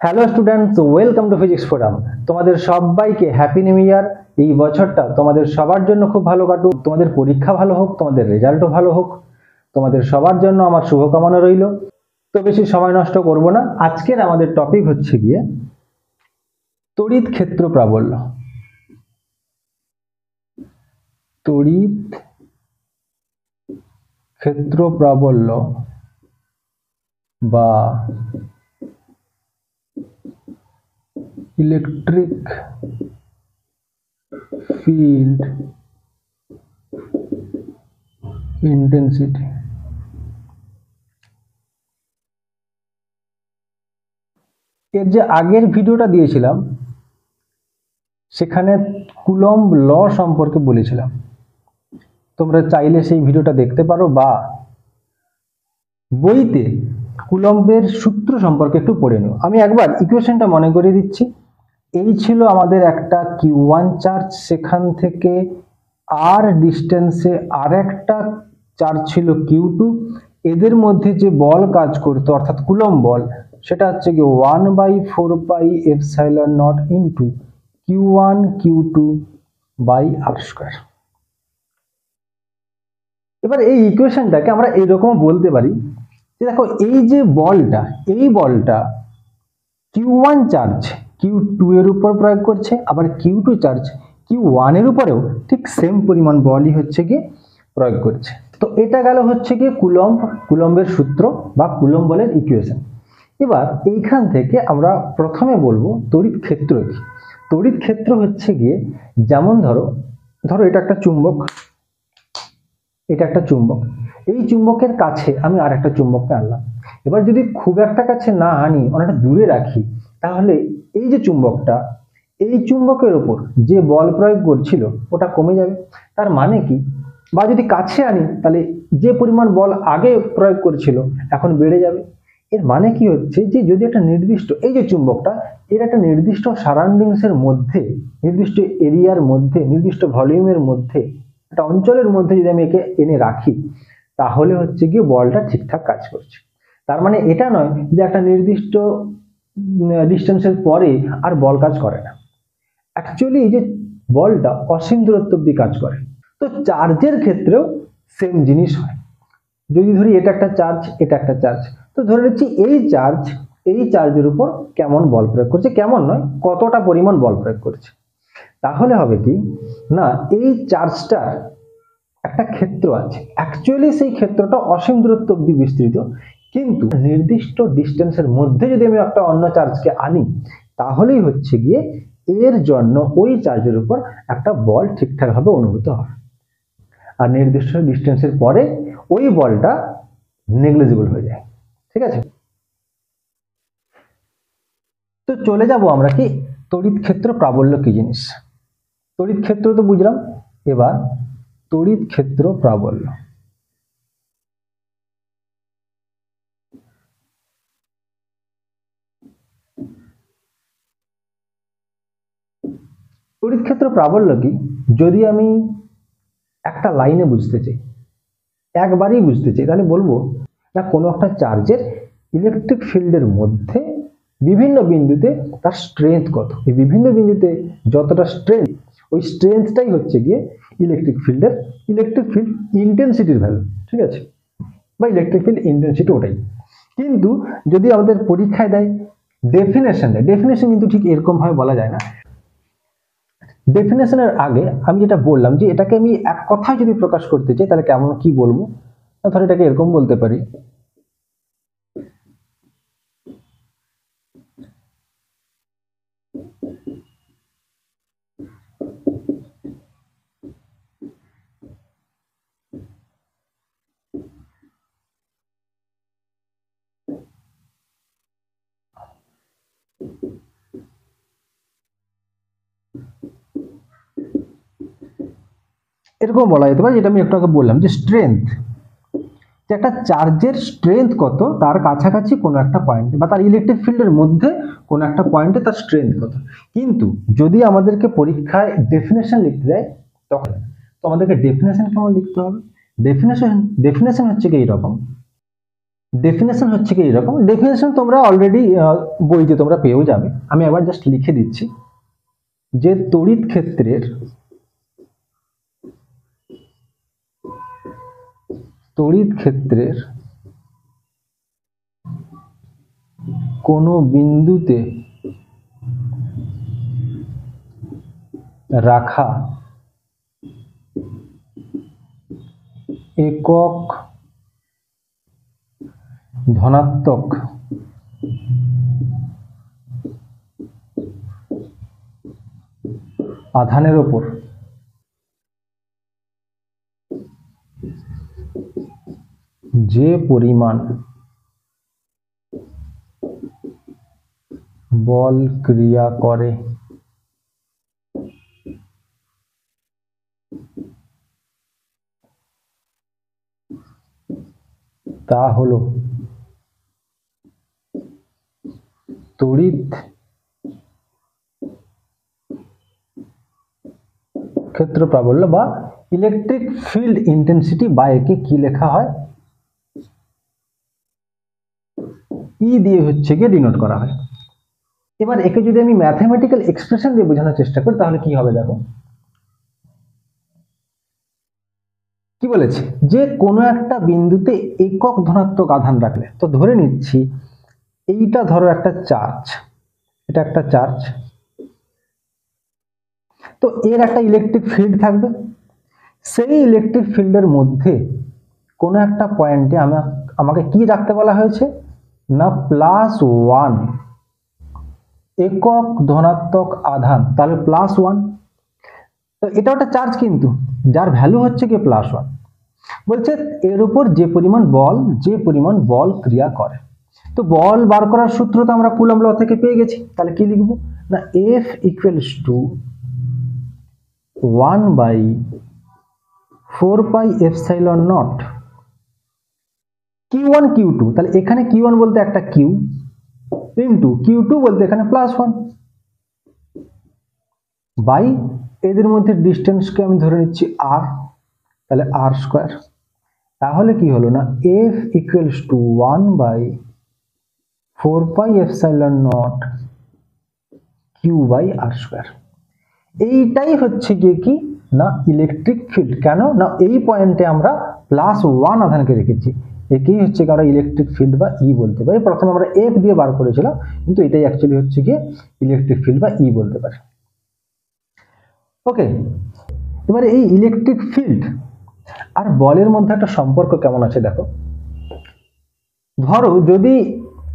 Hello students, welcome to physics forum. তোমাদের সবাইকে happy new year. এই বছরটা তোমাদের সবার জন্য খুব ভালো কাটুক, তোমাদের পরীক্ষা ভালো হোক, তোমাদের রেজাল্টও ভালো হোক। তোমাদের সবার জন্য আমার শুভকামনা রইল। তো বেশি সময় নষ্ট করব না, আজকের আমাদের টপিক হচ্ছে গিয়ে তড়িৎ ক্ষেত্র প্রাবল্য। তড়িৎ ক্ষেত্র প্রাবল্য বা ইলেকট্রিক ফিল্ড ইন্টেন্সিটি। এর যে আগের ভিডিওটা দিয়েছিলাম সেখানে কুলম্ব ল সম্পর্কে বলেছিলাম। তোমরা চাইলে সেই ভিডিওটা দেখতে পারো বা বইতে কুলম্বের সূত্র সম্পর্কে একটু পড়ে নিও। আমি একবার ইকুয়েশনটা মনে করে দিচ্ছি। এই ছিল আমাদের একটা Q1 চার্জ, সেখান থেকে আর ডিস্টেন্সে আর একটা চার্জ ছিল Q2। এদের মধ্যে যে বল কাজ করতো অর্থাৎ কুলম্ব বল, সেটা হচ্ছে কি 1/4πε0 ইন্টু Q1 Q2/r²। এবার এই ইকুয়েশনটাকে আমরা এইরকম বলতে পারি যে দেখো, এই যে বলটা, এই বলটা Q1 চার্জ Q2 এর উপর প্রয়োগ করছে, আবার Q2 চার্জ Q1 এর উপরেও ঠিক সেম পরিমাণ বলই হচ্ছে কি প্রয়োগ করছে। তো এটা গেল হচ্ছে কি কুলম্বের সূত্র বা কুলম্ব বলের ইকুয়েশন। এবার এইখান থেকে আমরা প্রথমে বলবো তড়িৎ ক্ষেত্র কি। তড়িৎ ক্ষেত্র হচ্ছে গিয়ে, যেমন ধরো এটা একটা চুম্বক, এটা একটা চুম্বক, এই চুম্বকের কাছে আমি আর একটা চুম্বককে আনলাম। এবার যদি খুব একটা কাছে না আনি, অনেকটা দূরে রাখি, তাহলে এই যে চুম্বকটা, এই চুম্বকের উপর যে বল প্রয়োগ করছিল ওটা কমে যাবে। তার মানে কি, বা যদি কাছে আনি তাহলে যে পরিমাণ বল আগে প্রয়োগ করছিল এখন বেড়ে যাবে। এর মানে কি হচ্ছে যে যদি একটা নির্দিষ্ট, এই যে চুম্বকটা, এর একটা নির্দিষ্ট সারাউন্ডিংস এর মধ্যে, নির্দিষ্ট এরিয়ার মধ্যে, নির্দিষ্ট ভলিউমের মধ্যে, একটা অঞ্চলের মধ্যে যদি আমি একে এনে রাখি, তাহলে হচ্ছে গিয়ে বলটা ঠিকঠাক কাজ করছে। তার মানে এটা নয় যে একটা নির্দিষ্ট ডিস্টেন্সের পরে আর বল কাজ করে না। অ্যাকচুয়ালি এই যে বলটা অসীম দূরত্ব অব্দি কাজ করে। তো চার্জের ক্ষেত্রেও সেম জিনিস হয়। যদি ধরি এটা একটা চার্জ, এটা একটা চার্জ, তো ধরে নিচ্ছি এই চার্জের উপর কেমন বল প্রয়োগ করছে, কেমন নয়, কতটা পরিমাণ বল প্রয়োগ করছে। তাহলে হবে কি না, এই চার্জটার একটা ক্ষেত্র আছে, অ্যাকচুয়ালি সেই ক্ষেত্রটা অসীম দূরত্ব অব্দি বিস্তৃত, কিন্তু নির্দিষ্ট ডিস্টেন্সের মধ্যে যদি আমি একটা অন্য চার্জকে আনি, তাহলেই হচ্ছে গিয়ে এর জন্য ওই চার্জের উপর একটা বল ঠিকঠাক ভাবে অনুভূত হয়। আর নির্দিষ্ট ডিস্টেন্সের পরে ওই বলটা নেগলিজিবল হয়ে যায়। ঠিক আছে, তো চলে যাব আমরা কি তড়িৎ ক্ষেত্র প্রাবল্য কি জিনিস। তড়িৎ ক্ষেত্র তো বুঝলাম, এবার তড়িৎ ক্ষেত্র প্রাবল্য। তড়িৎ ক্ষেত্র প্রাবল্য কি, যদি আমি একটা লাইনে বুঝতে চাই, একবারই বুঝতে চাই, তাহলে বলবো না, কোনো একটা চার্জের ইলেকট্রিক ফিল্ডের মধ্যে বিভিন্ন বিন্দুতে তার স্ট্রেংথ কত, এই বিভিন্ন বিন্দুতে যতটা স্ট্রেংথ, ওই স্ট্রেংথটাই হচ্ছে গিয়ে ইলেকট্রিক ফিল্ড ইন্টেন্সিটির ভ্যালু। ঠিক আছে, বা ইলেকট্রিক ফিল্ড ইন্টেন্সিটি ওটাই। কিন্তু যদি আমাদের পরীক্ষায় দেয়, ডেফিনেশন দেয়, ডেফিনেশন কিন্তু ঠিক এরকম ভাবে বলা যায় না। ডেফিনেশনের আগে আমি যেটা বললাম যে এটাকে আমি এক কথায় যদি প্রকাশ করতে চাই, তাহলে কেমন কি বলবো, ধর এটাকে এরকম বলতে পারি, এরকম বলা যেতে পারে, যেটা আমি একটু আগে বললাম যে স্ট্রেংথ, যে একটা চার্জের স্ট্রেংথ কত তার কাছাকাছি কোনো একটা পয়েন্ট, বা তার ইলেকট্রিক ফিল্ডের মধ্যে কোনো একটা পয়েন্টে তার স্ট্রেংথ কত। কিন্তু যদি আমাদেরকে পরীক্ষায় ডেফিনেশন লিখতে দেয়, তখন তো আমাদেরকে ডেফিনেশন কেমন লিখতে হবে। ডেফিনেশন হচ্ছে কি এইরকম, ডেফিনেশন হচ্ছে কি এরকম, ডেফিনেশন তোমরা অলরেডি বইতে তোমরা পেয়েও যাবে, আমি একবার জাস্ট লিখে দিচ্ছি যে তড়িৎ ক্ষেত্রের কোনো বিন্দুতে রাখা একক ধনাত্মক আধানের ওপর যে পরিমাণ বল ক্রিয়া করে তা হলো তড়িৎ ক্ষেত্র প্রাবল্য বা ইলেকট্রিক ফিল্ড ইন্টেন্সিটি, বা একে কি লেখা হয়, ই দিয়ে হচ্ছে গিয়ে ডিনোট করা হয়। এবার একে যদি আমি ম্যাথমেটিক্যাল এক্সপ্রেশন দিয়ে বোঝানোর চেষ্টা করি তাহলে কি হবে দেখো, কি বলেছে যে কোনো একটা বিন্দুতে একক ধনাত্মক আধান রাখলে, তো ধরে নিচ্ছি এইটা ধরো একটা চার্জ, এটা একটা চার্জ, তো এর একটা ইলেকট্রিক ফিল্ড থাকবে, সেই ইলেকট্রিক ফিল্ডের মধ্যে কোনো একটা পয়েন্টে আমাকে কি রাখতে বলা হয়েছে না +1 একক ধনাত্মক আধান, তাহলে +1, তো এটা একটা চার্জ কিন্তু যার ভ্যালু হচ্ছে কি +1, বলছে এর উপর যে পরিমাণ বল ক্রিয়া করে। তো বল বার করার সূত্র তো আমরা কুলম্ব ল থেকে পেয়ে গেছি, তাহলে কি লিখবো না F = 1/4πε0 Q1 Q2, তাহলে এখানে Q1 বলতে একটা Q ইন্টু Q2 বলতে এখানে +1 বাই এদের মধ্যে ডিস্টেন্সকে আমি ধরে নিচ্ছি r, তাহলে r², তাহলে কি হলো না F = 1/4πε0 Q/r²। এইটাই হচ্ছে গিয়ে কি না ইলেকট্রিক ফিল্ড, কেন না এই পয়েন্টে আমরা +1 আধানকে রেখেছি, একেই হচ্ছে আমরা ইলেকট্রিক ফিল্ড বা ই বলতে পারি। প্রথমে আমরা এফ দিয়ে বার করেছিলাম, কিন্তু এটাই অ্যাকচুয়ালি হচ্ছে গিয়ে ইলেকট্রিক ফিল্ড বা ই বলতে পারি। ওকে, এবারে এই ইলেকট্রিক ফিল্ড আর বলের মধ্যে একটা সম্পর্ক কেমন আছে দেখো, ধরো যদি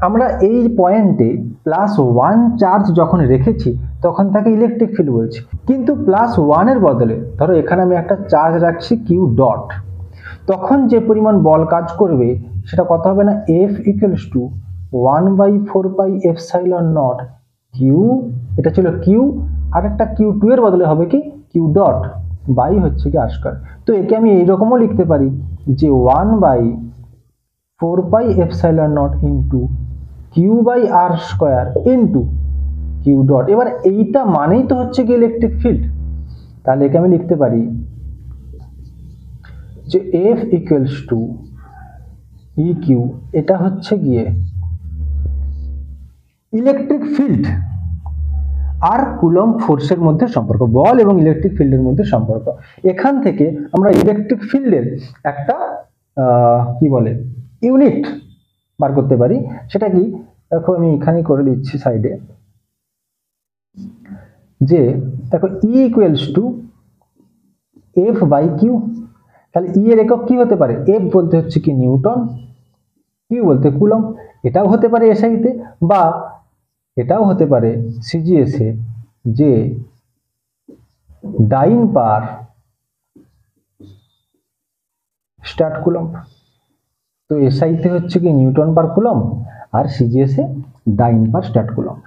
আমরা এই পয়েন্টে +1 চার্জ যখন রেখেছি তখন তাকে ইলেকট্রিক ফিল্ড বলছি, কিন্তু +1 এর বদলে ধরো এখানে আমি একটা চার্জ রাখছি Q ডট, তখন যে পরিমাণ বল কাজ করবে সেটা কত হবে না F = 1/4πε0 Q, এটা ছিল Q, আর একটা Q2 এর বদলে হবে কি Q ডট বাই হচ্ছে কি r²। তো একে আমি এইরকমও লিখতে পারি যে 1/4πε0 into Q/r² into Q dot. এবার এইটা মানেই তো হচ্ছে কি ইলেকট্রিক ফিল্ড, তাহলে একে আমি লিখতে পারি যে F = EQ, এটা হচ্ছে গিয়ে ইলেকট্রিক ফিল্ড আর কুলম্ব ফোর্সের মধ্যে সম্পর্ক, বল এবং ইলেকট্রিক ফিল্ডের মধ্যে সম্পর্ক। এখান থেকে আমরা ইলেকট্রিক ফিল্ডের একটা কি বলে ইউনিট বার করতে পারি, সেটা কি দেখো আমি এখানে করে দিচ্ছি সাইডে, যে দেখো E = F/Q, তাহলে ই এর একক কি হতে পারে, F বলতে হচ্ছে কি নিউটন, Q বলতে কুলম্ব, এটাও হতে পারে এসআইতে বা এটাও হতে পারে সিজিএস এ, যে ডাইন পার স্টার্ট কুলম্ব। তো এসআইতে হচ্ছে কি নিউটন পার কুলম্ব আর সিজিএস এ ডাইন পার স্টার্ট কুলম্ব।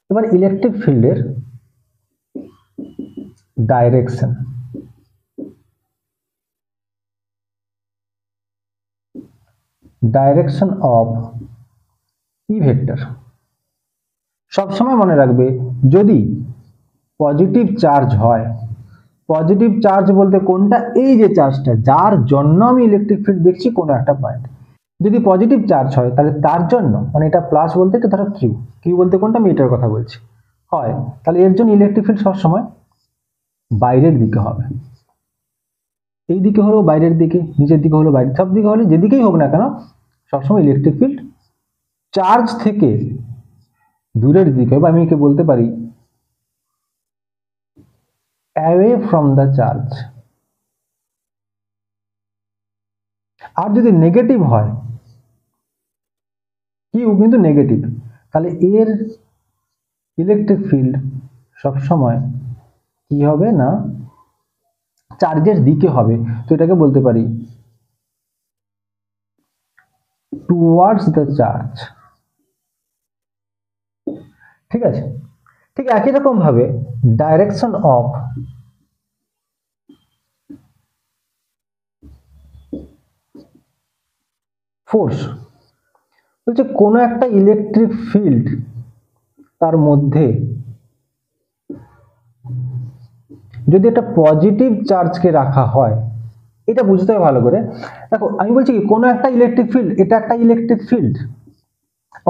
এবার ইলেকট্রিক ফিল্ডের direction, direction of E vector, সবসময় মনে রাখবে যদি পজিটিভ চার্জ হয়, পজিটিভ চার্জ বলতে কোনটা, এই যে চার্জটা যার জন্য আমি ইলেকট্রিক ফিল্ড দেখছি কোনো একটা পয়েন্ট, যদি পজিটিভ চার্জ হয় তাহলে তার জন্য, মানে এটা প্লাস বলতে এটা ধরো কিউ, কিউ বলতে কোনটা, আমি এটার কথা বলছি, হয়, তাহলে এর জন্য ইলেকট্রিক ফিল্ড সবসময় বাইরের দিকে হবে। এই দিকে হলো বাইরের দিকে, নিচের দিকে হলো বাইরে, সব দিকে হলে যেদিকেই হোক না কেন সবসময় ইলেকট্রিক ফিল্ড চার্জ থেকে দূরের দিকে, বা আমি একে বলতে পারি অ্যাওয়ে ফ্রম দ্য চার্জ। আর যদি নেগেটিভ হয়, কিউ কিন্তু নেগেটিভ, তাহলে এর ইলেকট্রিক ফিল্ড সবসময় কি হবে না চার্জের দিকে হবে, তো এটাকে বলতে পারি টুয়ার্ডস দ্য চার্জ। ঠিক আছে, ঠিক একই রকম ভাবে ডাইরেকশন অফ ফোর্স বলছে কোনো একটা ইলেকট্রিক ফিল্ড তার মধ্যে যদি একটা পজিটিভ চার্জকে রাখা হয়, এটা বুঝতে হবে ভালো করে। দেখো আমি বলছি কি কোনো একটা ইলেকট্রিক ফিল্ড, এটা একটা ইলেকট্রিক ফিল্ড,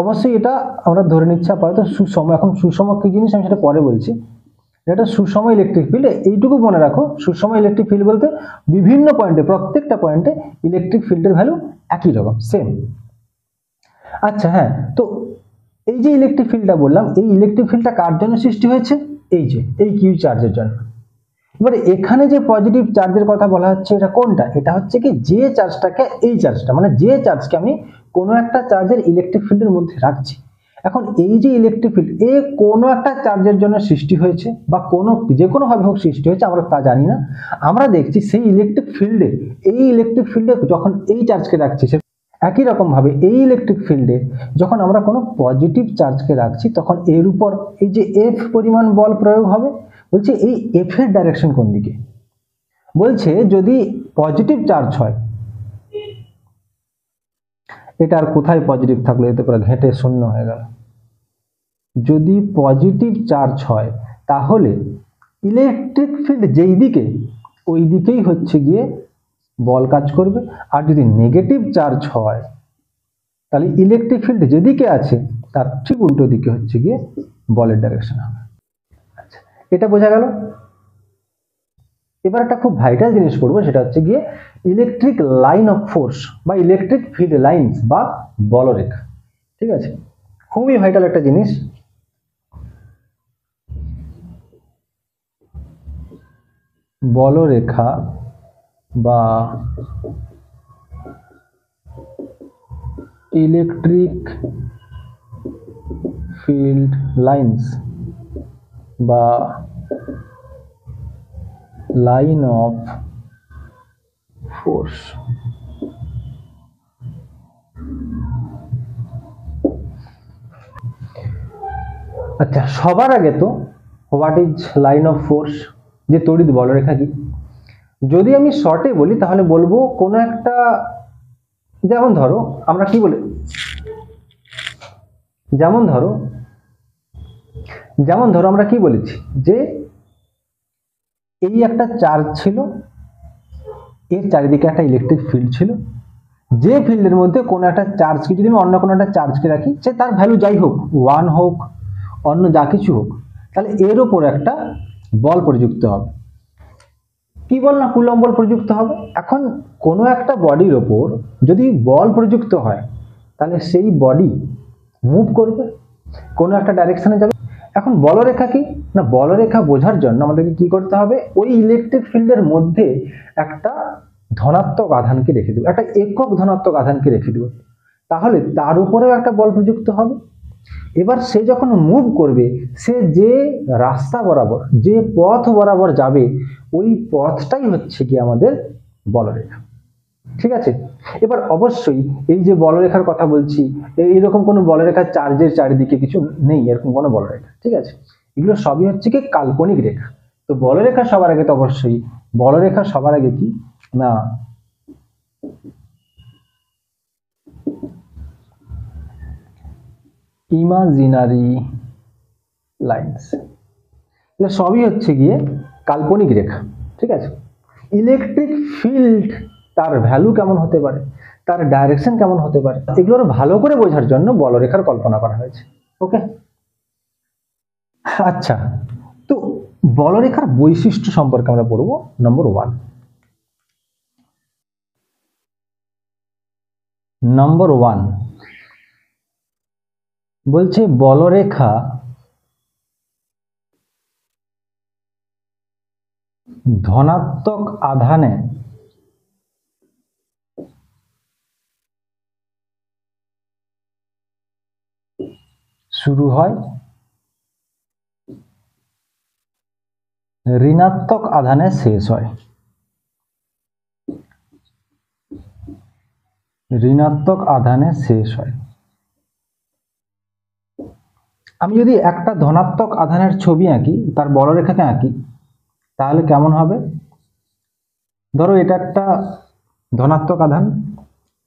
অবশ্যই এটা আমরা ধরে নিচ্ছি আপাতত সুষম, এখন সুষম কি জিনিস আমি সেটা পরে বলছি। এটা সুষম ইলেকট্রিক ফিল্ড, এইটুকু মনে রাখো, সুষম ইলেকট্রিক ফিল্ড বলতে বিভিন্ন পয়েন্টে, প্রত্যেকটা পয়েন্টে ইলেকট্রিক ফিল্ডের ভ্যালু একই রকম, সেম। আচ্ছা হ্যাঁ, তো এই যে ইলেকট্রিক ফিল্ডটা বললাম, এই ইলেকট্রিক ফিল্ডটা কার জন্য সৃষ্টি হয়েছে, এই যে এই কিউ চার্জের জন্য। এবারে এখানে যে পজিটিভ চার্জের কথা বলা হচ্ছে এটা কোনটা, এটা হচ্ছে কি যে চার্জটাকে, এই চার্জটা মানে যে চার্জকে আমি কোনো একটা চার্জের ইলেকট্রিক ফিল্ডের মধ্যে রাখছি। এখন এই যে ইলেকট্রিক ফিল্ড এ কোনো একটা চার্জের জন্য সৃষ্টি হয়েছে, বা কোনো যে কোনো ভাবে হোক সৃষ্টি হয়েছে, আমরা তা জানি না। আমরা দেখছি সেই ইলেকট্রিক ফিল্ডে, এই ইলেকট্রিক ফিল্ডে যখন এই চার্জকে রাখছি, একই রকম ভাবে এই ইলেকট্রিক ফিল্ডে যখন আমরা কোনো পজিটিভ চার্জকে রাখছি, তখন এর উপর এই যে এফ পরিমাণ বল প্রয়োগ হবে। বলছে এই এফ এর ডাইরেকশন কোন দিকে, বলছে যদি পজিটিভ চার্জ হয়, এটা আর কোথায় পজিটিভ থাকলো, এতে পুরো ঘেঁটে শূন্য হয়ে গেল। যদি পজিটিভ চার্জ হয় তাহলে ইলেকট্রিক ফিল্ড যেই দিকে, ওই দিকেই হচ্ছে গিয়ে বল কাজ করবে। আর যদি নেগেটিভ চার্জ হয় তাহলে ইলেকট্রিক ফিল্ড যেদিকে আছে তার ঠিক উল্টো দিকে হচ্ছে গিয়ে বলের ডাইরেকশন হবে। আচ্ছা, এটা বোঝা গেল। এবার একটা খুব ভাইটাল জিনিস পড়বো, সেটা হচ্ছে গিয়ে ইলেকট্রিক লাইন অফ ফোর্স বা ইলেকট্রিক ফিল্ড লাইন্স বা বলরেখা। ঠিক আছে, খুবই ভাইটাল একটা জিনিস। বলরেখা বা ইলেকট্রিক ফিল্ড লাইন্স বা লাইন অফ ফোর্স। আচ্ছা, সবার আগে তো what is line of force, যে তড়িৎ বলরেখা কি। যদি আমি শর্টে বলি তাহলে বলবো কোনো একটা, যেমন ধরো আমরা কি বলি, যেমন ধরো আমরা কি বলেছি যে এই একটা চার্জ ছিল, এর চারিদিকে একটা ইলেকট্রিক ফিল্ড ছিল, যে ফিল্ডের মধ্যে কোনো একটা চার্জকে যদি আমি অন্য কোনো একটা চার্জকে রাখি, সে তার ভ্যালু যাই হোক, 1 হোক অন্য যা কিছু হোক, তাহলে এর ওপর একটা বল প্রযুক্ত হবে। কি বল না, কুলম্ব বল প্রযুক্ত হবে। এখন কোনো একটা বডির ওপর যদি বল প্রযুক্ত হয় তাহলে সেই বডি মুভ করবে, কোনো একটা ডাইরেকশনে যাবে। এখন বলরেখা কি না, বলরেখা বোঝার জন্য আমাদেরকে কি করতে হবে, ওই ইলেকট্রিক ফিল্ডের মধ্যে একটা ধনাত্মক আধানকে রেখে দেবো, একটা একক ধনাত্মক আধানকে রেখে দেবো, তাহলে তার উপরেও একটা বল প্রযুক্ত হবে। এবার সে যখন মুভ করবে, সে যে রাস্তা বরাবর, যে পথ বরাবর যাবে, ওই পথটাই হচ্ছে কি আমাদের বলরেখা। ঠিক আছে, এবার অবশ্যই এই যে বলরেখার কথা বলছি, এইরকম কোনো বলরেখার চার্জের চারিদিকে কিছু নেই, এরকম কোনো বলরেখা। ঠিক আছে, এগুলো সবই হচ্ছে কি কাল্পনিক রেখা। তো বলরেখা সবার আগে তো অবশ্যই, বলরেখা সবার আগে কি না ইমাজিনারি লাইন্স। তাহলে সবই হচ্ছে গিয়ে কাল্পনিক রেখা। ঠিক আছে, ইলেকট্রিক ফিল্ড তার ভ্যালু কেমন হতে পারে, তার ডাইরেকশন কেমন হতে পারে, এগুলো ভালো করে বোঝার জন্য বলরেখার কল্পনা করা হয়েছে। ওকে, আচ্ছা, তো বলরেখার বৈশিষ্ট্য সম্পর্কে আমরা পড়ব। নম্বর 1, বলছে বলরেখা ধনাত্মক আধানে শুরু হয়, ঋণাত্মক আধানে শেষ হয়। ঋণাত্মক আধানে শেষ হয়। আমি যদি একটা ধনাত্মক আধানের ছবি আঁকি, তার বলরেখাকে আঁকি, তাহলে কেমন হবে? ধরো এটা একটা ধনাত্মক আধান,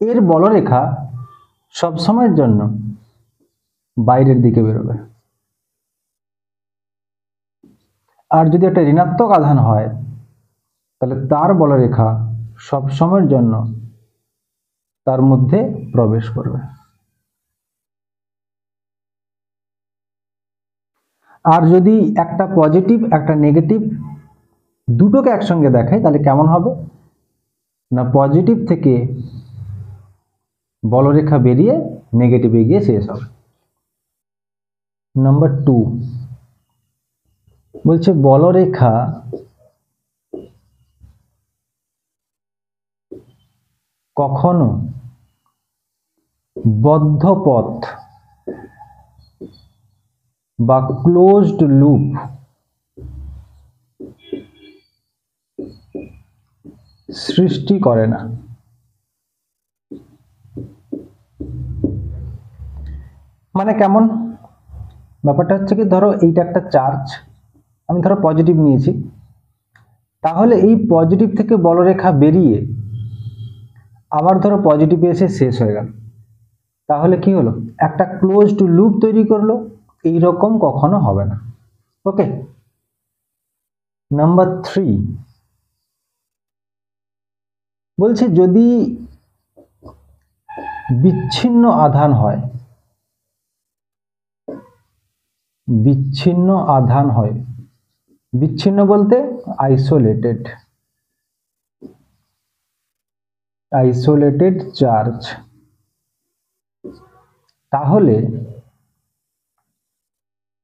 এর বলরেখা সবসময়ের জন্য বাইরের দিকে বেরোবে। আর যদি একটা ঋণাত্মক আধান হয়, তাহলে তার বলরেখা সবসময়ের জন্য তার মধ্যে প্রবেশ করবে। আর যদি একটা পজিটিভ একটা নেগেটিভ দুটোকে একসঙ্গে দেখায়, তাহলে কেমন হবে না, পজিটিভ থেকে বলরেখা বেরিয়ে নেগেটিভে গিয়ে শেষ হবে। নম্বর 2, বলছে বলরেখা কখনো বদ্ধ পথ বা ক্লোজড লুপ সৃষ্টি করে না। মানে কেমন? ব্যাপারটা হচ্ছে কি, ধরো এইটা একটা চার্জ, আমি ধরো পজিটিভ নিয়েছি, তাহলে এই পজিটিভ থেকে বলরেখা বেরিয়ে আবার ধরো পজিটিভে এসে শেষ হয়ে গেল, তাহলে কি হলো, একটা ক্লোজড লুপ তৈরি করলো। এইরকম কখনো হবে না। ওকে, নাম্বার 3, বলছে যদি বিচ্ছিন্ন আধান হয়, বিচ্ছিন্ন আধান হয়, বিচ্ছিন্ন বলতে আইসোলেটেড চার্জ, তাহলে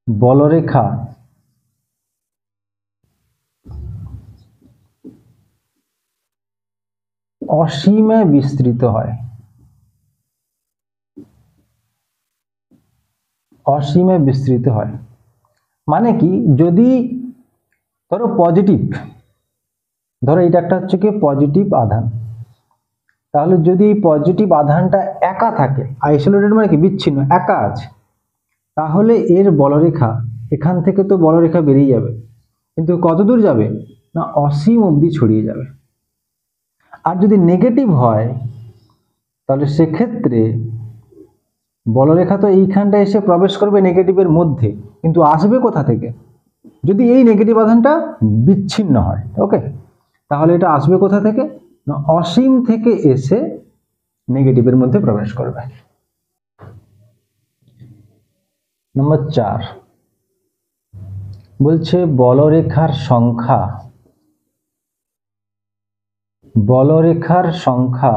বলরেখা অসীমে বিস্তৃত হয়। অসীমে বিস্তৃত হয় মানে কি, যদি ধরো পজিটিভ, ধরো এটা একটা হচ্ছে কি পজিটিভ আধান, তাহলে যদি পজিটিভ আধানটা একা থাকে, আইসোলেটেড মানে কি বিচ্ছিন্ন, একা আছে, তাহলে এর বলরেখা এখান থেকে তো বলরেখা বেরিয়ে যাবে, কিন্তু কত দূর যাবে না, অসীম অবধি ছড়িয়ে যাবে। আর যদি নেগেটিভ হয়, তাহলে সেক্ষেত্রে বলরেখা তো এইখানটা এসে প্রবেশ করবে নেগেটিভের মধ্যে, কিন্তু আসবে কোথা থেকে, যদি এই নেগেটিভ আধানটা বিচ্ছিন্ন হয়, ওকে, তাহলে এটা আসবে কোথা থেকে না, অসীম থেকে এসে নেগেটিভের মধ্যে প্রবেশ করবে। নম্বর 4, বলছে বলরেখার সংখ্যা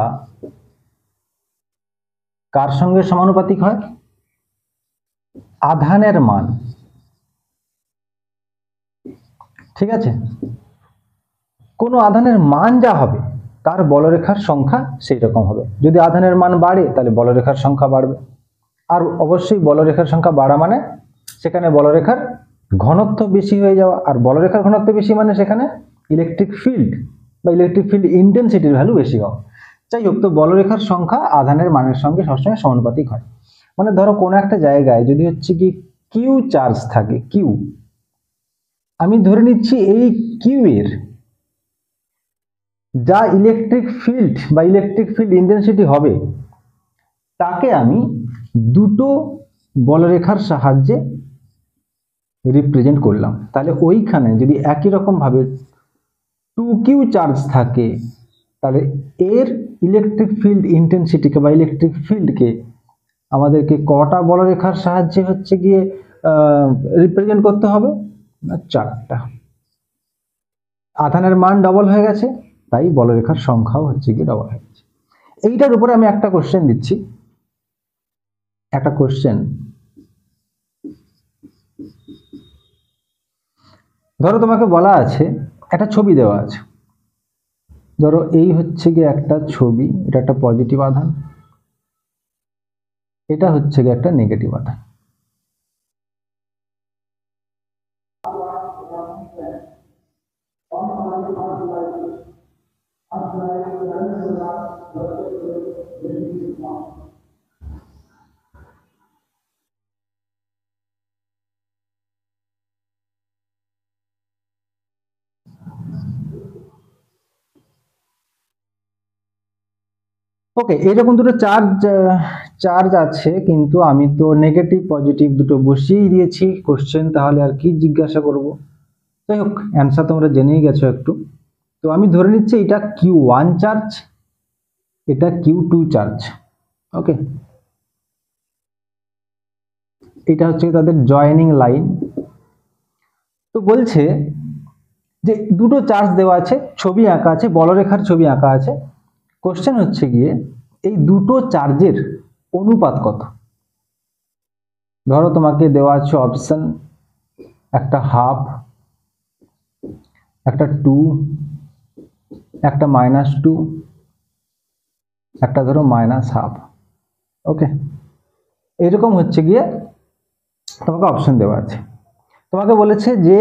কার সঙ্গে সমানুপাতিক হয়? আধানের মান। ঠিক আছে, কোনো আধানের মান যা হবে তার বলরেখার সংখ্যা সেই রকম হবে। যদি আধানের মান বাড়ে, তাহলে বলরেখার সংখ্যা বাড়বে। আর অবশ্যই বলরেখার সংখ্যা বাড়া মানে সেখানে বলরেখার ঘনত্ব বেশি হয়ে যাওয়া, আর বলরেখার ঘনত্ব বেশি মানে সেখানে ইলেকট্রিক ফিল্ড বা ইলেকট্রিক ফিল্ড ইন্টেন্সিটির ভ্যালু বেশি হবে। যাই হোক, তো বলরেখার সংখ্যা আধানের মানের সঙ্গে সবসময় সমানুপাতিক হয়। মানে ধরো কোনো একটা জায়গায় যদি হচ্ছে কি কিউ চার্জ থাকে, কিউ, আমি ধরে নিচ্ছি এই কিউ এর যা ইলেকট্রিক ফিল্ড বা ইলেকট্রিক ফিল্ড ইন্টেন্সিটি হবে, তাকে আমি দুটো বলরেখার সাহায্যে রিপ্রেজেন্ট করলাম। তাহলে ওইখানে যদি একই রকম ভাবে 2q চার্জ থাকে, তাহলে এর ইলেকট্রিক ফিল্ড ইন্টেন্সিটিকে বা ইলেকট্রিক ফিল্ডকে আমাদেরকে কটা বলরেখার সাহায্যে হচ্ছে গিয়ে রিপ্রেজেন্ট করতে হবে না 4টা। আধানের মান ডবল হয়ে গেছে, তাই বলরেখার সংখ্যাও হচ্ছে গিয়ে ডবল হয়ে গেছে। এইটার উপরে আমি একটা কোশ্চেন দিচ্ছি, একটা কোশ্চেন। ধরো তোমাকে বলা আছে, একটা ছবি দেওয়া আছে, ধরো এই হচ্ছে গিয়ে একটা ছবি, এটা একটা পজিটিভ আধান, এটা হচ্ছে গিয়ে একটা নেগেটিভ আধান। ওকে, এরকম দুটো চার্জ আছে, কিন্তু আমি তো নেগেটিভ পজিটিভ দুটো বসিয়েই দিয়েছি কোশ্চেন, তাহলে আর কি জিজ্ঞাসা করব। যাই হোক, অ্যান্সার তোমরা জেনেই গেছো একটু। তো আমি ধরে নিচ্ছি এটা Q1 চার্জ, এটা Q2 চার্জ। ওকে, এটা হচ্ছে তাদের জয়েনিং লাইন। তো বলছে যে দুটো চার্জ দেওয়া আছে, ছবি আঁকা আছে, বলরেখার ছবি আঁকা আছে। কোশ্চেন হচ্ছে গিয়ে এই দুটো চার্জের অনুপাত কত। ধরো তোমাকে দেওয়া আছে অপশন, একটা হাফ, একটা 2, একটা -2, একটা ধরো -1/2। ওকে, এরকম হচ্ছে গিয়ে তোমাকে অপশন দেওয়া আছে। তোমাকে বলেছে যে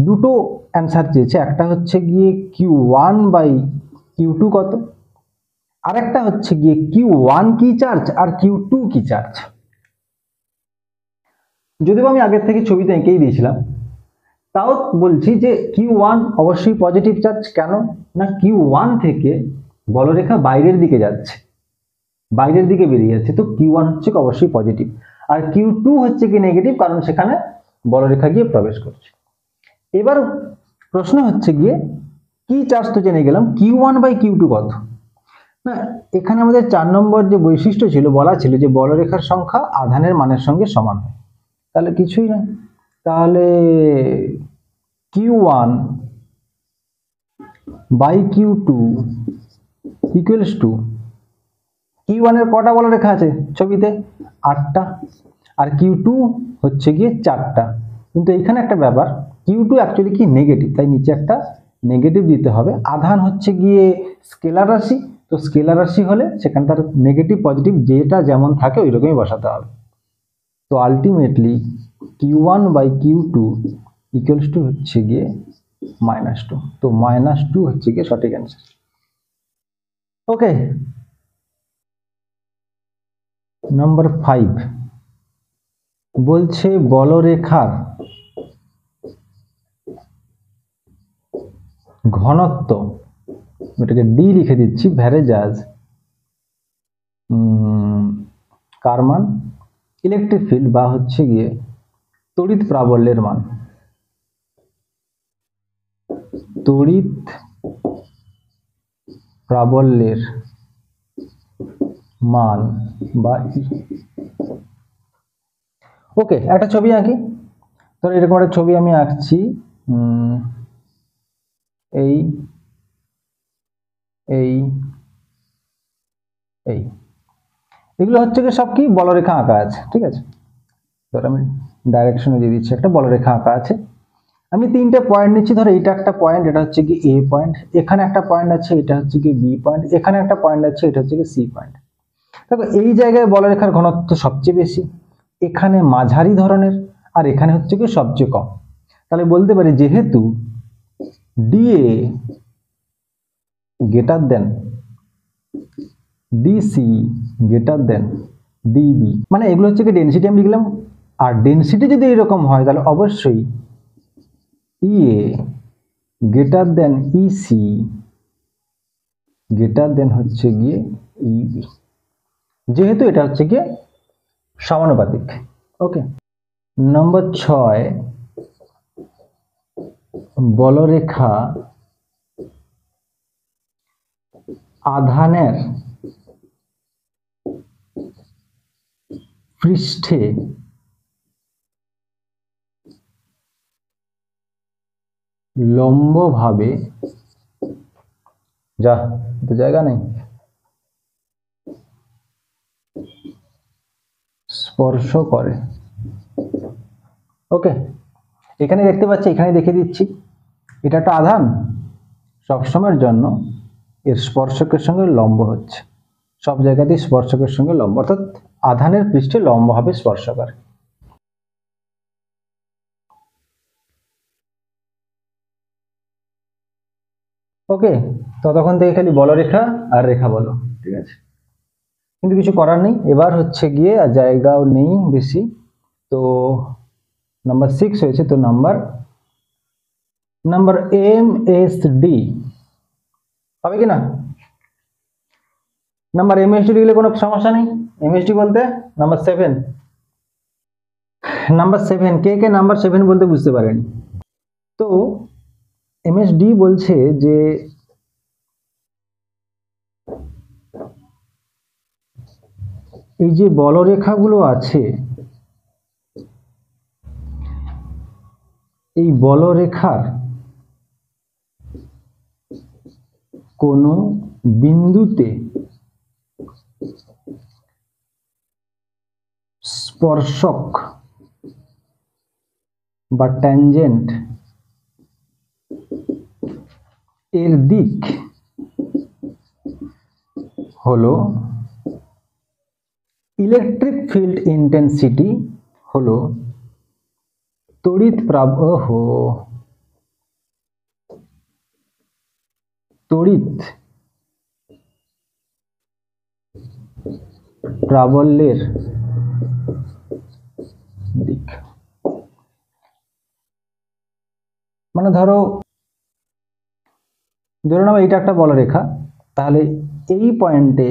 দুটো অ্যান্সার চেয়েছে, একটা হচ্ছে গিয়ে Q1/Q2 কত, আর একটা হচ্ছে গিয়ে Q1 কি চার্জ আর Q2 কি চার্জ। যদিও আমি আগের থেকে ছবিতে এঁকেই দিয়েছিলাম, তাও বলছি যে Q1 অবশ্যই পজিটিভ চার্জ। কেন না, Q1 থেকে বলরেখা বাইরের দিকে যাচ্ছে, বাইরের দিকে বেরিয়ে যাচ্ছে, তো Q1 হচ্ছে অবশ্যই পজিটিভ। আর Q2 হচ্ছে কি নেগেটিভ, কারণ সেখানে বলরেখা গিয়ে প্রবেশ করছে। এবার প্রশ্ন হচ্ছে গিয়ে কি চার্জ তো জেনে গেলাম, Q1/Q2 কত। না, এখানে আমাদের 4 নম্বর যে বৈশিষ্ট্য ছিল, বলা ছিল যে বলরেখার সংখ্যা আধানের মানের সঙ্গে সমান হয়। তাহলে কিছুই না, তাহলে Q1/Q2 ইকুয়ালস টু, Q1 এর কটা বলরেখা আছে ছবিতে, 8টা, আর Q2 হচ্ছে গিয়ে 4টা। কিন্তু এখানে একটা ব্যাপার, Q2 অ্যাকচুয়ালি কি নেগেটিভ, তাই নিচে একটা নেগেটিভ দিতে হবে। আধান হচ্ছে গিয়ে স্কেলার রাশি, তো স্কেলার রাশি হলে সেখানে তার নেগেটিভ পজিটিভ যেটা যেমন থাকে ওই রকমই বসাতে হবে। তো আলটিমেটলি Q1/Q2 ইকুয়ালস টু হচ্ছে গিয়ে -2। তো -2 হচ্ছে গিয়ে সঠিক অ্যান্সার। ওকে, নাম্বার 5 বলছে বলরেখার ঘনত্ব, এটাকে ডি লিখে দিচ্ছি, ভ্যারেজাজ কার মান, ইলেকট্রিক ফিল্ড বা হচ্ছে গিয়ে তড়িৎ প্রাবল্যের মান, তড়িৎ প্রাবল্যের মান বা ই। ওকে, একটা ছবি আঁকি। ধরো এরকম একটা ছবি আমি আঁকছি, এই এই এই এগুলো হচ্ছে কি সব কি বলরেখা আঁকা আছে, ঠিক আছে। ধরো আমি ডাইরেকশনে দিয়ে দিচ্ছি, একটা বলরেখা আঁকা আছে। আমি 3টে পয়েন্ট নিচ্ছি, ধরো এটা একটা পয়েন্ট, এটা হচ্ছে কি এ পয়েন্ট, এখানে একটা পয়েন্ট আছে, এটা হচ্ছে কি বি পয়েন্ট, এখানে একটা পয়েন্ট আছে, এটা হচ্ছে কি সি পয়েন্ট। দেখো এই জায়গায় বলরেখার ঘনত্ব সবচেয়ে বেশি, এখানে মাঝারি ধরনের, আর এখানে হচ্ছে কি সবচেয়ে কম। তাহলে বলতে পারি যেহেতু DA greater than DC greater than DB, মানে এগুলো হচ্ছে কি ডেনসিটি আমি লিখলাম। আর ডেনসিটি যদি এরকম হয় তাহলে অবশ্যই EA greater than EC greater than হচ্ছে গিয়ে ইবি, যেহেতু এটা হচ্ছে গিয়ে সমানুপাতিক। ওকে, নম্বর 6 বলরেখা আধানের পৃষ্ঠে লম্বভাবে, যা তো জায়গা নেই, স্পর্শ করে। ওকে, এখানে দেখতে পাচ্ছি, এখানে দেখে দিচ্ছি, এটা একটা আধান, সবসময়ের জন্য এর স্পর্শকের সঙ্গে লম্ব হচ্ছে, সব জায়গাতেই স্পর্শকের সঙ্গে লম্ব, অর্থাৎ আধানের পৃষ্ঠে লম্ব হবে স্পর্শ করে। ওকে, ততক্ষণ থেকে খালি বলরেখা আর রেখা বলো, ঠিক আছে, কিন্তু কিছু করার নেই। এবার হচ্ছে গিয়ে, আর জায়গাও নেই বেশি, তো নাম্বার 6 হয়েছে, তো নাম্বার MSD হবে কি না? নাম্বার MSD লিখলে কোনো সমস্যা নেই। MSD বলতে নাম্বার 7, নাম্বার 7, কে কে নাম্বার 7 বলতে বুঝতে পারেনি? তো MSD বলছে যে এই যে বলরেখাগুলো আছে, এই বলরেখার কোনো বিন্দুতে স্পর্শক বা ট্যানজেন্ট এর দিক হলো ইলেকট্রিক ফিল্ড ইন্টেন্সিটি, হলো তড়িৎ প্রাবল্যের দিক। মানে ধরো নাও এইটা একটা বলরেখা, তাহলে এই পয়েন্টে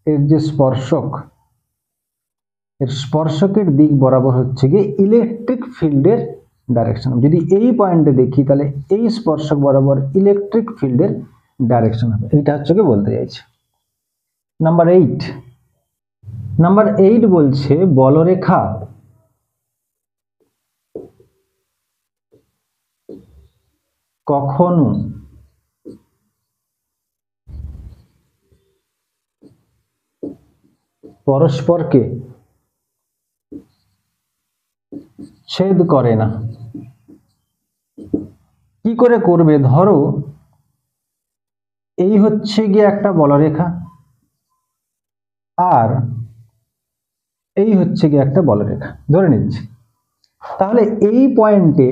এর যে স্পর্শক, এর স্পর্শকের দিক বরাবর হচ্ছে গিয়ে ইলেকট্রিক ফিল্ডের ডাইরেকশন। যদি এই পয়েন্টে দেখি, তাহলে এই স্পর্শক বরাবর ইলেকট্রিক ফিল্ডের ডাইরেকশন হবে। এইটা হচ্ছে কি বলতে চাইছে। নাম্বার 8 বলছে বলরেখা কখনো পরস্পরকে ছেদ করে না। কি করে করবে? ধরো এই হচ্ছে গিয়ে একটা বলরেখা, আর এই হচ্ছে গিয়ে একটা বলরেখা ধরে নিচ্ছি। তাহলে এই পয়েন্টে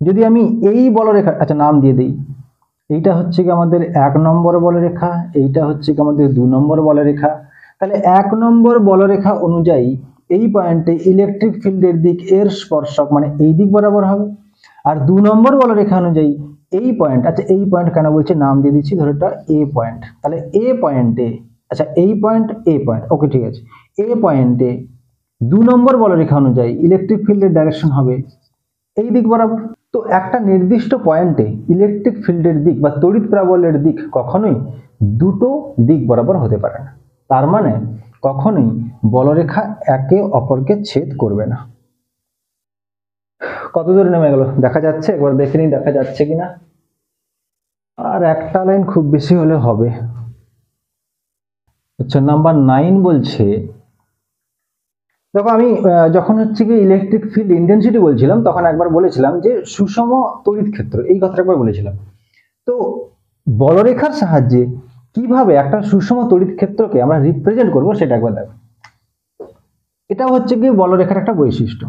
যদি আমি এই বলরেখা, আচ্ছা নাম দিয়ে দিই, এইটা হচ্ছে কি আমাদের 1 নম্বর বলরেখা, এইটা হচ্ছে কি আমাদের 2 নম্বর বলরেখা। তাহলে 1 নম্বর বলরেখা অনুযায়ী এই পয়েন্টে ইলেকট্রিক ফিল্ডের দিক এর স্পর্শক মানে এই দিক বরাবর হবে, আর 2 নম্বর বলরেখা অনুযায়ী এই পয়েন্ট, আচ্ছা এই পয়েন্ট কেন বলছি, নাম দিয়ে দিচ্ছি, ধরো এটা A পয়েন্ট, তাহলে A পয়েন্টে, আচ্ছা এই পয়েন্ট A পয়েন্ট, ওকে ঠিক আছে, A পয়েন্টে 2 নম্বর বলরেখা অনুযায়ী ইলেকট্রিক ফিল্ডের ডাইরেকশন হবে এই দিক বরাবর। তো একটা নির্দিষ্ট পয়েন্টে ইলেকট্রিক ফিল্ডের দিক বা তড়িৎ প্রাবল্যের দিক কখনোই দুটো দিক বরাবর হতে পারে না। তার মানে কখনোই বলরেখা একে অপরকে ছেদ করবে না। কত দূর নেমে গেল দেখা যাচ্ছে? একবার দেখে নিই দেখা যাচ্ছে কিনা। আর একটা লাইন খুব বেশি হলে হবে। আচ্ছা, নাম্বার 9 বলছে, দেখো আমি যখন হচ্ছে কি ইলেকট্রিক ফিল্ড ইন্টেন্সিটি বলছিলাম, তখন একবার বলেছিলাম যে সুষম তড়িৎ ক্ষেত্র, এই কথাটা একবার বলেছিলাম। তো বলরেখার সাহায্যে কিভাবে একটা সুষম তড়িৎ ক্ষেত্রকে আমরা রিপ্রেজেন্ট করব সেটা একবার দেখো। এটা হচ্ছে কি বলরেখার একটা বৈশিষ্ট্য।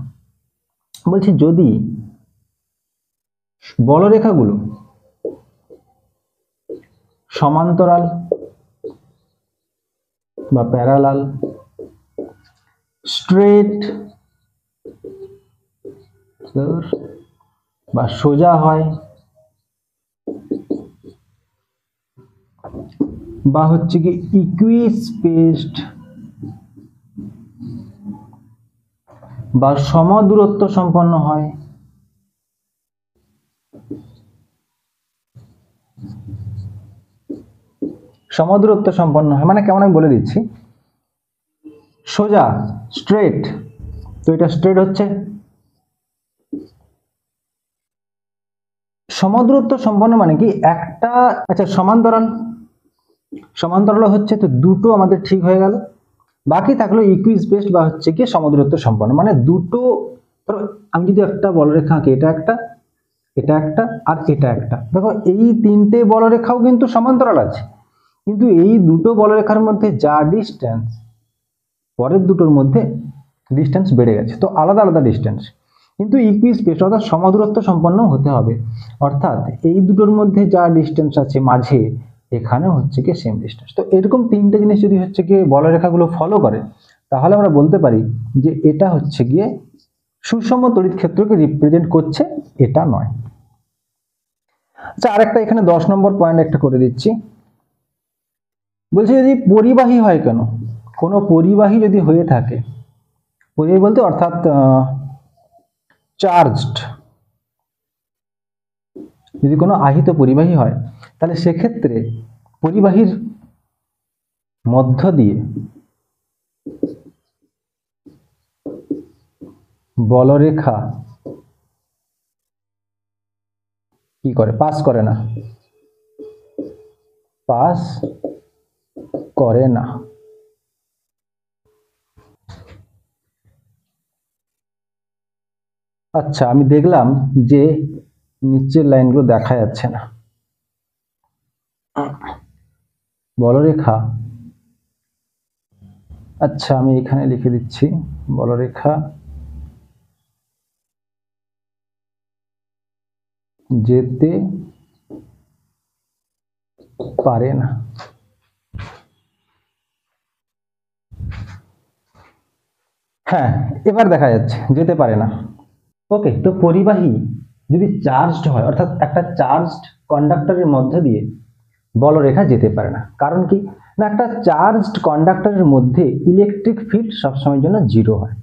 বলছি যদি বলরেখাগুলো সমান্তরাল বা প্যারালাল, স্ট্রেট বা সোজা হয়, বা হচ্ছে কি ইকুইস্পেসড বা সমদূরত্ব সম্পন্ন হয়, সমদূরত্ব সম্পন্ন হয়, মানে কেমন আমি বলে দিচ্ছি, সোজা স্ট্রেট, তো এটা স্ট্রেট হচ্ছে। সমদূরত্ব সম্পন্ন মানে কি একটা, আচ্ছা সমান্তরাল, সমান্তরাল হচ্ছে, তো দুটো আমাদের ঠিক হয়ে গেল। বাকি থাকলো ইকুইস্পেসড বা হচ্ছে কি সমদূরত্ব সম্পন্ন, মানে দুটো, আমি যদি একটা বলরেখা আঁকি, এটা একটা, এটা একটা আর এটা একটা, দেখো এই তিনটে বলরেখাও কিন্তু সমান্তরাল আছে, কিন্তু এই দুটো বলরেখার মধ্যে যা ডিস্টেন্স, পরের দুটোর মধ্যে ডিস্টেন্স বেড়ে গেছে, তো আলাদা আলাদা ডিস্টেন্স, কিন্তু ইকুইস্পেস অর্থাৎ সমদূরত্ব সম্পন্ন হতে হবে, অর্থাৎ এই দুটোর মধ্যে যা ডিস্টেন্স আছে মাঝে, এখানে হচ্ছে কি সেম ডিস্টেন্স। তো এরকম তিনটে জিনিস যদি হচ্ছে গিয়ে বলরেখাগুলো ফলো করে, তাহলে আমরা বলতে পারি যে এটা হচ্ছে গিয়ে সুষম তড়িৎ ক্ষেত্রকে রিপ্রেজেন্ট করছে, এটা নয়। আচ্ছা আরেকটা এখানে 10 নম্বর পয়েন্ট একটা করে দিচ্ছি, বলছে যদি পরিবাহী হয় কেন, কোনো পরিবাহী যদি হয়ে থাকে, পরিবাহী বলতে অর্থাৎ চার্জড, যদি কোনো আহিত পরিবাহী হয়, তাহলে সেক্ষেত্রে পরিবাহীর মধ্য দিয়ে বলরেখা কি করে, পাস করে না, পাস করে না। আচ্ছা আমি দেখলাম যে নিচের লাইনগুলো দেখা যাচ্ছে না, বলরেখা, আচ্ছা আমি এখানে লিখে দিচ্ছি, বলরেখা যেতে পারে না। হ্যাঁ এবার দেখা যাচ্ছে যেতে পারে না। ওকে, তো পরিবাহী যদি চার্জড হয়, অর্থাৎ একটা চার্জড কন্ডাক্টরের মধ্য দিয়ে বলরেখা যেতে পারে না, কারণ কি না, একটা চার্জড কন্ডাক্টরের মধ্যে ইলেকট্রিক ফিল্ড সবসময়ের জন্য জিরো হয়,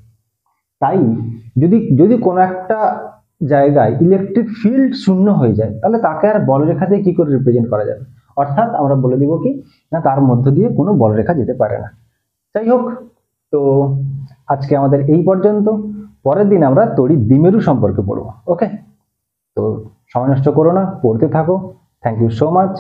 তাই যদি যদি কোনো একটা জায়গায় ইলেকট্রিক ফিল্ড শূন্য হয়ে যায়, তাহলে তাকে আর বলরেখা দিয়ে কি করে রিপ্রেজেন্ট করা যাবে, অর্থাৎ আমরা বলে দিব কি না, তার মধ্য দিয়ে কোনো বলরেখা যেতে পারে না। যাই হোক, তো আজকে আমাদের এই পর্যন্ত, পরের দিন আমরা তড়িৎ দ্বিমেরু সম্পর্কে পড়বো। ওকে, তো সময় নষ্ট করো না, পড়তে থাকো। Thank you so much.